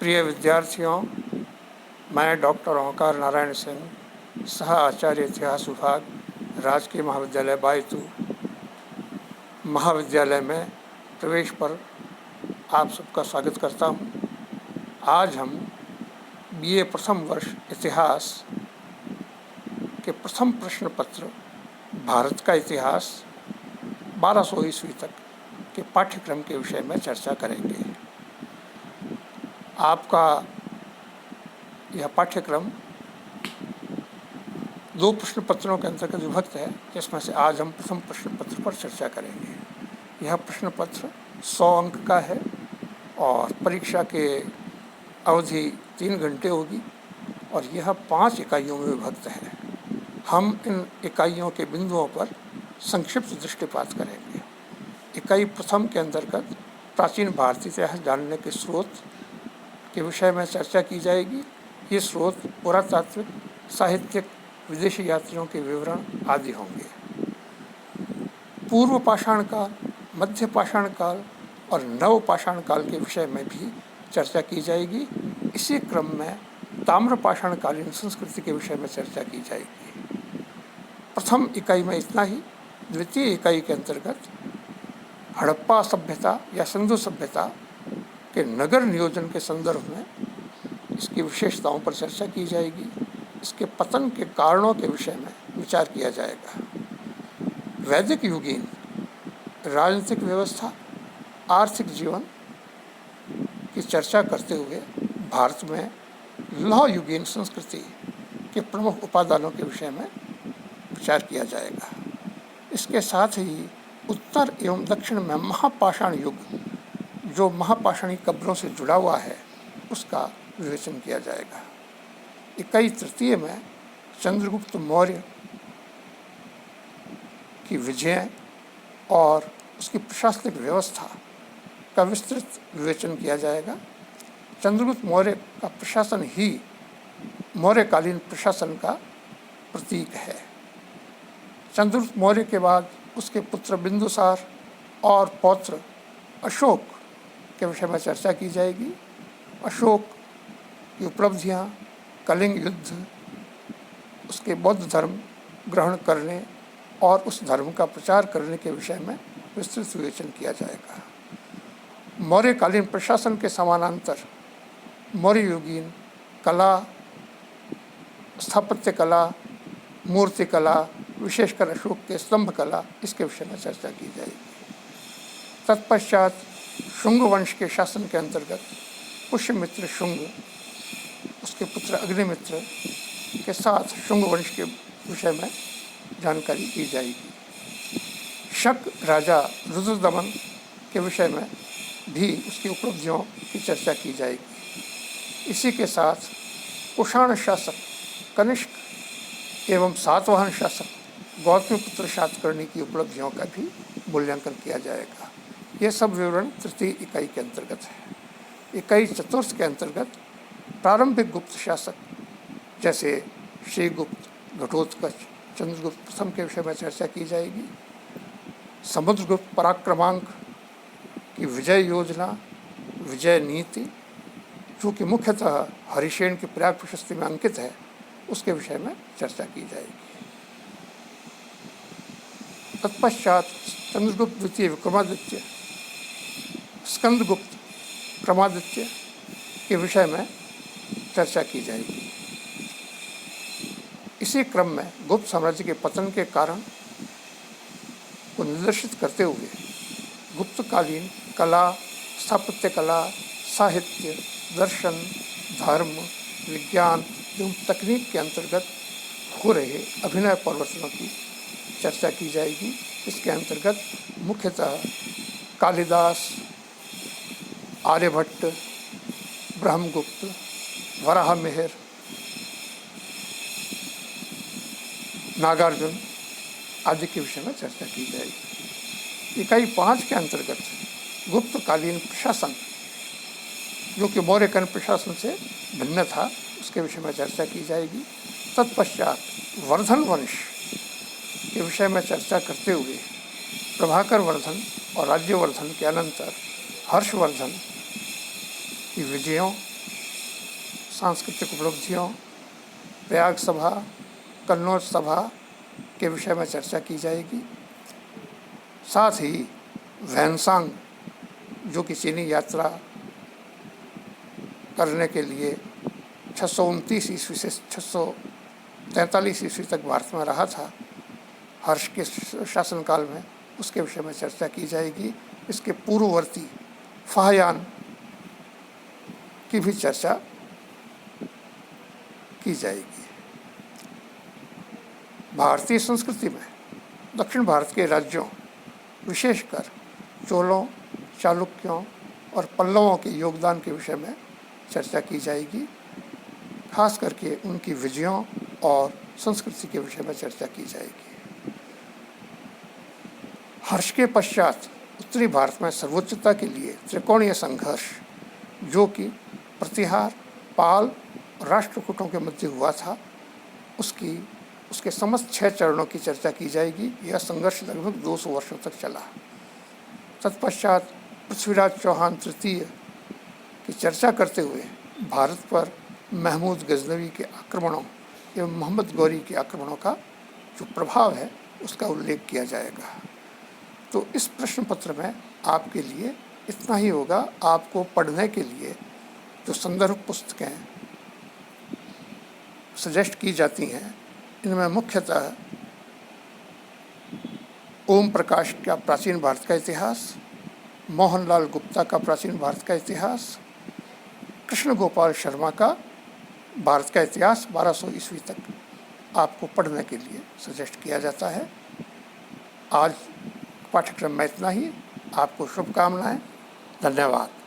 प्रिय विद्यार्थियों, मैं डॉक्टर ओंकार नारायण सिंह, सह आचार्य इतिहास विभाग, राजकीय महाविद्यालय बायतू महाविद्यालय में प्रवेश पर आप सबका स्वागत करता हूँ। आज हम बीए प्रथम वर्ष इतिहास के प्रथम प्रश्न पत्र भारत का इतिहास 1200 ईस्वी तक के पाठ्यक्रम के विषय में चर्चा करेंगे। आपका यह पाठ्यक्रम 2 प्रश्न पत्रों के अंतर्गत विभक्त है, जिसमें से आज हम प्रथम प्रश्न पत्र पर चर्चा करेंगे। यह प्रश्न पत्र 100 अंक का है और परीक्षा के अवधि 3 घंटे होगी और यह 5 इकाइयों में विभक्त है। हम इन इकाइयों के बिंदुओं पर संक्षिप्त दृष्टिपात करेंगे। इकाई प्रथम के अंतर्गत प्राचीन भारतीय इतिहास जानने के स्रोत के विषय में चर्चा की जाएगी। ये स्रोत पुरातात्विक, साहित्यिक, विदेशी यात्रियों के विवरण आदि होंगे। पूर्व पाषाण काल, मध्य पाषाण काल और नव पाषाण काल के विषय में भी चर्चा की जाएगी। इसी क्रम में ताम्र पाषाणकालीन संस्कृति के विषय में चर्चा की जाएगी। प्रथम इकाई में इतना ही। द्वितीय इकाई के अंतर्गत हड़प्पा सभ्यता या सिंधु सभ्यता के नगर नियोजन के संदर्भ में इसकी विशेषताओं पर चर्चा की जाएगी। इसके पतन के कारणों के विषय में विचार किया जाएगा। वैदिक युगीन राजनीतिक व्यवस्था, आर्थिक जीवन की चर्चा करते हुए भारत में लौह युगीन संस्कृति के प्रमुख उपादानों के विषय में विचार किया जाएगा। इसके साथ ही उत्तर एवं दक्षिण में महापाषाण युग, जो महापाषाणी कब्रों से जुड़ा हुआ है, उसका विवेचन किया जाएगा। इकाई तृतीय में चंद्रगुप्त मौर्य की विजय और उसकी प्रशासनिक व्यवस्था का विस्तृत विवेचन किया जाएगा। चंद्रगुप्त मौर्य का प्रशासन ही मौर्यकालीन प्रशासन का प्रतीक है। चंद्रगुप्त मौर्य के बाद उसके पुत्र बिंदुसार और पौत्र अशोक के विषय में चर्चा की जाएगी। अशोक की उपलब्धियां, कलिंग युद्ध, उसके बौद्ध धर्म ग्रहण करने और उस धर्म का प्रचार करने के विषय में विस्तृत विवेचन किया जाएगा। मौर्यकालीन प्रशासन के समानांतर मौर्य युगीन कला, स्थापत्य कला, मूर्ति कला, विशेषकर अशोक के स्तंभ कला, इसके विषय में चर्चा की जाएगी। तत्पश्चात शुंग वंश के शासन के अंतर्गत पुष्यमित्र शुंग, उसके पुत्र अग्निमित्र के साथ शुंग वंश के विषय में जानकारी दी जाएगी। शक राजा रुद्रदमन के विषय में भी उसकी उपलब्धियों की चर्चा की जाएगी। इसी के साथ कुषाण शासक कनिष्क एवं सातवाहन शासक गौतमीपुत्र शातकर्णी की उपलब्धियों का भी मूल्यांकन किया जाएगा। ये सब विवरण तृतीय इकाई के अंतर्गत है। इकाई चतुर्थ के अंतर्गत प्रारंभिक गुप्त शासक जैसे श्रीगुप्त, घटोत्कच, चंद्रगुप्त प्रथम के विषय में चर्चा की जाएगी। समुद्रगुप्त पराक्रमांक की विजय योजना, विजय नीति, जो कि मुख्यतः हरिशेन की प्रयाग प्रशस्ति में अंकित है, उसके विषय में चर्चा की जाएगी। तत्पश्चात चंद्रगुप्त द्वितीय विक्रमादित्य, स्कंदगुप्त क्रमादित्य के विषय में चर्चा की जाएगी। इसी क्रम में गुप्त साम्राज्य के पतन के कारण को निर्देशित करते हुए गुप्तकालीन कला, स्थापत्य कला, साहित्य, दर्शन, धर्म, विज्ञान एवं तकनीक के अंतर्गत हो रहे अभिनव परिवर्तनों की चर्चा की जाएगी। इसके अंतर्गत मुख्यतः कालिदास, आर्यभट्ट, ब्रह्मगुप्त, वराहमिहिर, नागार्जुन आदि के विषय में चर्चा की जाएगी। इकाई 5 के अंतर्गत गुप्तकालीन प्रशासन, जो कि मौर्यकालीन प्रशासन से भिन्न था, उसके विषय में चर्चा की जाएगी। तत्पश्चात वर्धन वंश के विषय में चर्चा करते हुए प्रभाकर वर्धन और राज्यवर्धन के अनंतर हर्षवर्धन की विजयों सांस्कृतिक उपलब्धियों, प्रयाग सभा, कन्नौज सभा के विषय में चर्चा की जाएगी। साथ ही वैनसांग, जो कि चीनी यात्रा करने के लिए 629 ईस्वी से 643 ईस्वी तक भारत में रहा था हर्ष के शासनकाल में, उसके विषय में चर्चा की जाएगी। इसके पूर्ववर्ती फाहयान की भी चर्चा की जाएगी। भारतीय संस्कृति में दक्षिण भारत के राज्यों, विशेषकर चोलों, चालुक्यों और पल्लवों के योगदान के विषय में चर्चा की जाएगी। खास करके उनकी विजयों और संस्कृति के विषय में चर्चा की जाएगी। हर्ष के पश्चात उत्तरी भारत में सर्वोच्चता के लिए त्रिकोणीय संघर्ष, जो कि प्रतिहार, पाल और राष्ट्रकूटों के मध्य हुआ था, उसके समस्त 6 चरणों की चर्चा की जाएगी। यह संघर्ष लगभग 200 वर्षों तक चला। तत्पश्चात पृथ्वीराज चौहान तृतीय की चर्चा करते हुए भारत पर महमूद गजनवी के आक्रमणों एवं मोहम्मद गौरी के आक्रमणों का जो प्रभाव है उसका उल्लेख किया जाएगा। तो इस प्रश्न पत्र में आपके लिए इतना ही होगा। आपको पढ़ने के लिए जो संदर्भ पुस्तकें सजेस्ट की जाती हैं, इनमें मुख्यतः ओम प्रकाश का प्राचीन भारत का इतिहास, मोहनलाल गुप्ता का प्राचीन भारत का इतिहास, कृष्ण गोपाल शर्मा का भारत का इतिहास 1200 ईस्वी तक आपको पढ़ने के लिए सजेस्ट किया जाता है। आज पाठ्यक्रम में इतना ही। आपको शुभकामनाएं। धन्यवाद।